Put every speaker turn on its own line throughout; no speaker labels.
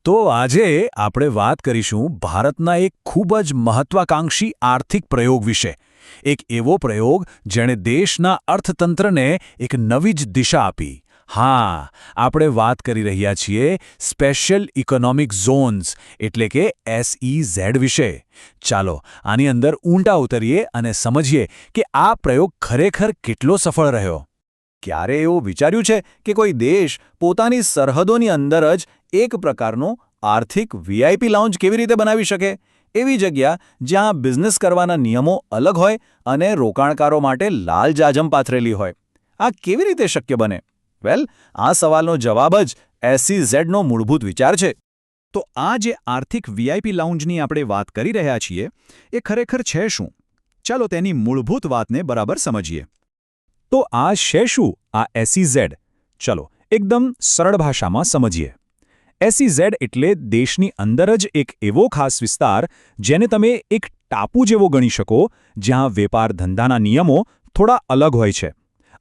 તો આજે આપણે વાત કરીશું ભારતના એક ખૂબ જ મહત્વાકાંક્ષી આર્થિક પ્રયોગ વિશે. એક એવો પ્રયોગ જેણે દેશના અર્થતંત્રને એક નવી જ દિશા આપી. હા, આપણે વાત કરી રહ્યા છીએ સ્પેશિયલ ઇકોનોમિક ઝોન્સ એટલે કે SEZ વિશે. ચાલો આની અંદર ઊંડા ઉતરીએ અને સમજીએ કે આ પ્રયોગ ખરેખર કેટલો સફળ રહ્યો. ક્યારે એવું વિચાર્યું છે કે કોઈ દેશ પોતાની સરહદોની અંદર જ એક પ્રકારનું આર્થિક VIP લાઉન્જ કેવી રીતે બનાવી શકે? એવી જગ્યા જ્યાં બિઝનેસ કરવાના નિયમો અલગ હોય અને રોકાણકારો માટે લાલ જાજમ પાથરેલી હોય. આ કેવી રીતે શક્ય બને? વેલ, આ સવાલનો જવાબ જ SEZનો મૂળભૂત વિચાર છે. તો આ જે આર્થિક VIP લાઉન્જની આપણે વાત કરી રહ્યા છીએ એ ખરેખર છે શું? ચાલો તેની મૂળભૂત વાતને બરાબર સમજીએ. તો આ છે શું આ SEZ? ચલો એકદમ સરળ ભાષામાં સમજીએ. SEZ એટલે દેશની અંદર જ એક એવો ખાસ વિસ્તાર જેને તમે એક ટાપુ જેવો ગણી શકો, જ્યાં વેપાર ધંધાના નિયમો થોડા અલગ હોય છે.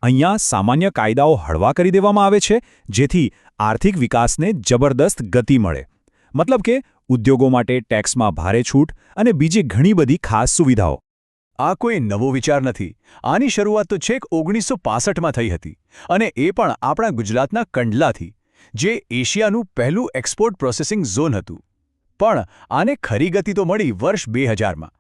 અહીંયા સામાન્ય કાયદાઓ હળવા કરી દેવામાં આવે છે, જેથી આર્થિક વિકાસને જબરદસ્ત ગતિ મળે. મતલબ કે ઉદ્યોગો માટે ટેક્સમાં ભારે છૂટ અને બીજી ઘણી બધી ખાસ સુવિધાઓ. આ કોઈ નવો વિચાર નથી. આની શરૂઆત તો છેક 1965માં થઈ હતી, અને એ પણ આપણા ગુજરાતના કંડલાથી, જે એશિયાનું પહેલું એક્સપોર્ટ પ્રોસેસિંગ ઝોન હતું. પણ આને ખરી ગતિ તો મળી વર્ષ 2000માં.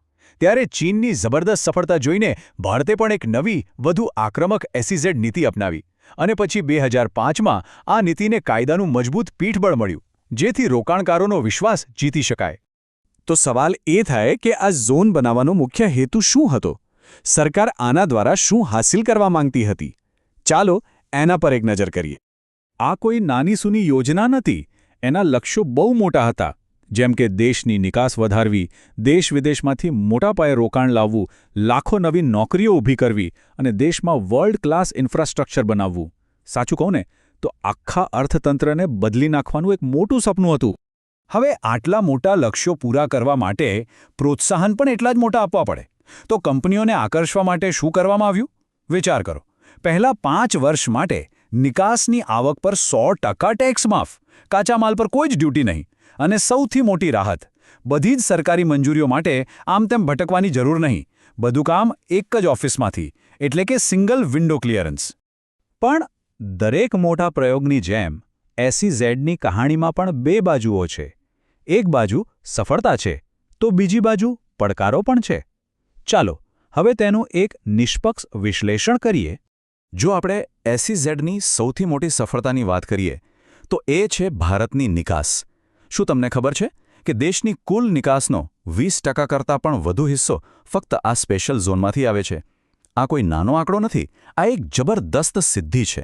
ત્યારે ચીનની જબરદસ્ત સફળતા જોઈને ભારતે પણ એક નવી, વધુ આક્રમક SEZ નીતિ અપનાવી, અને પછી 2005માં આ નીતિને કાયદાનું મજબૂત પીઠબળ મળ્યું, જેથી રોકાણકારોનો વિશ્વાસ જીતી શકાય. તો સવાલ એ થાય કે આ ઝોન બનાવવાનો મુખ્ય હેતુ શું હતો? સરકાર આના દ્વારા શું હાંસિલ કરવા માંગતી હતી? ચાલો એના પર એક નજર કરીએ. આ કોઈ નાની સૂની યોજના નથી. એના લક્ષ્યો બહુ મોટા હતા, જેમ કે દેશની નિકાસ વધારવી, દેશ-વિદેશમાંથી મોટા પાયે રોકાણ લાવવું, લાખો નવી નોકરીઓ ઊભી કરવી અને દેશમાં વર્લ્ડ ક્લાસ ઇન્ફ્રાસ્ટ્રક્ચર બનાવવું. સાચું કહું ને તો આખા અર્થતંત્રને બદલી નાખવાનું એક મોટું સપનું હતું. હવે આટલા મોટા લક્ષ્યો પૂરા કરવા માટે પ્રોત્સાહન પણ એટલા જ મોટા આપવા પડે. તો કંપનીઓને આકર્ષવા માટે શું કરવામાં આવ્યું? વિચાર કરો. પહેલા 5 વર્ષ માટે નિકાસની આવક પર 100% ટેક્સ માફ, કાચા માલ પર કોઈ જ ડ્યુટી નહીં, અને સૌથી મોટી રાહત, બધી જ સરકારી મંજૂરીઓ માટે આમ તેમ ભટકવાની જરૂર નહીં. બધું કામ એક જ ઓફિસમાંથી, એટલે કે સિંગલ વિન્ડો ક્લિયરન્સ. પણ દરેક મોટા પ્રયોગની જેમ SEZની કહાણીમાં પણ 2 બાજુઓ છે. એક બાજુ સફળતા છે, તો બીજી બાજુ પડકારો પણ છે. ચાલો હવે તેનું એક નિષ્પક્ષ વિશ્લેષણ કરીએ. જો આપણે SEZની સૌથી મોટી સફળતાની વાત કરીએ તો એ છે ભારતની નિકાસ. શું તમને ખબર છે કે દેશની કુલ નિકાસનો 20% કરતાં પણ વધુ હિસ્સો ફક્ત આ સ્પેશિયલ ઝોનમાંથી આવે છે? આ કોઈ નાનો આંકડો નથી, આ એક જબરદસ્ત સિદ્ધિ છે.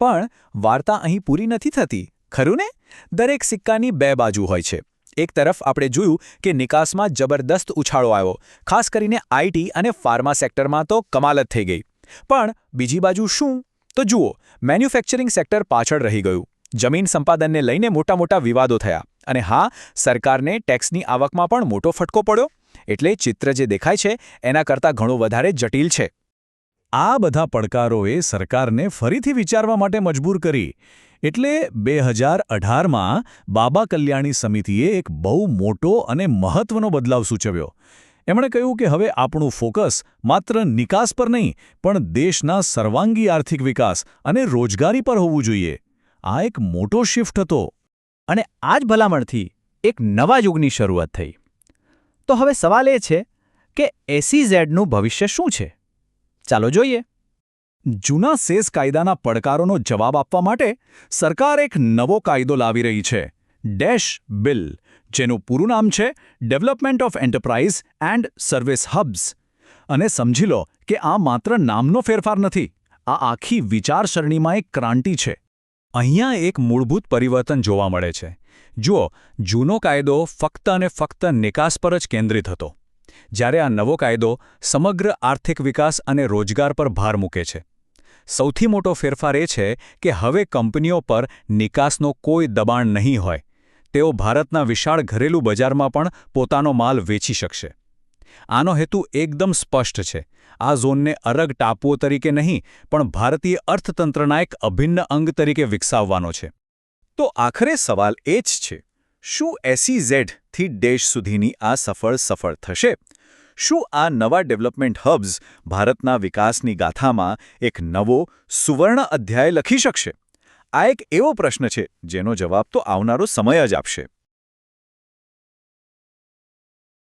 પણ વાર્તા અહીં પૂરી નથી થતી, ખરું ને? દરેક સિક્કાની 2 બાજુ હોય છે. એક તરફ આપણે જોયું કે નિકાસમાં જબરદસ્ત ઉછાળો આવ્યો, ખાસ કરીને IT અને ફાર્મા સેક્ટરમાં તો કમાલ જ થઈ ગઈ. પણ બીજી બાજુ શું? તો જુઓ, મેન્યુફેક્ચરિંગ સેક્ટર પાછળ રહી ગયું. જમીન સંપાદનને લઈને મોટા વિવાદો થયા, અને હા, સરકારને ટેક્સની આવકમાં પણ મોટો ફટકો પડ્યો. એટલે ચિત્ર જે દેખાય છે એના કરતાં ઘણો વધારે જટિલ છે. આ બધા પડકારોએ સરકારને ફરીથી વિચારવા માટે મજબૂર કરી. એટલે 2018માં બાબા કલ્યાણી સમિતિએ એક બહુ મોટો અને મહત્વનો બદલાવ સૂચવ્યો. એમણે કહ્યું કે હવે આપણું ફોકસ માત્ર નિકાસ પર નહીં, પણ દેશના સર્વાંગી આર્થિક વિકાસ અને રોજગારી પર હોવું જોઈએ. આ એક મોટો શિફ્ટ હતો. અને આ જ ભલામણથી એક નવા યુગની શરૂઆત થઈ. તો હવે સવાલ એ છે કે SEZનું ભવિષ્ય શું છે? ચાલો જોઈએ. જૂના સેસ કાયદાના પડકારોનો જવાબ આપવા માટે સરકાર એક નવો કાયદો લાવી રહી છે, ડેશ બિલ, જેનું પૂરું નામ છે development of enterprise and service herbs. અને સમજી લો કે આ માત્ર નામનો ફેરફાર નથી, આ આખી વિચારસરણીમાં એક ક્રાંતિ છે. અહીંયા એક મૂળભૂત પરિવર્તન જોવા મળે છે. જુઓ, જૂનો કાયદો ફક્ત અને ફક્ત નિકાસ પર જ કેન્દ્રિત હતો, જ્યારે આ નવો કાયદો સમગ્ર આર્થિક વિકાસ અને રોજગાર પર ભાર મૂકે છે. સૌથી મોટો ફેરફાર એ છે કે હવે કંપનીઓ પર નિકાસનો કોઈ દબાણ નહીં હોય. તેઓ ભારતના વિશાળ ઘરેલું બજારમાં પણ પોતાનો માલ વેચી શકશે. આનો હેતુ એકદમ સ્પષ્ટ છે. આ ઝોનને અરગ ટાપુઓ તરીકે નહીં, પણ ભારતીય અર્થતંત્રના એક અભિન્ન અંગ તરીકે વિકસાવવાનો છે. તો આખરે સવાલ એ જ છે, શું SEZથી દેશ સુધીની આ સફળ થશે? શું આ નવા ડેવલપમેન્ટ હબ્સ ભારતના વિકાસની ગાથામાં એક નવો સુવર્ણ અધ્યાય લખી શકશે? આ એક એવો પ્રશ્ન છે જેનો જવાબ તો આવનારો સમય જ આપશે.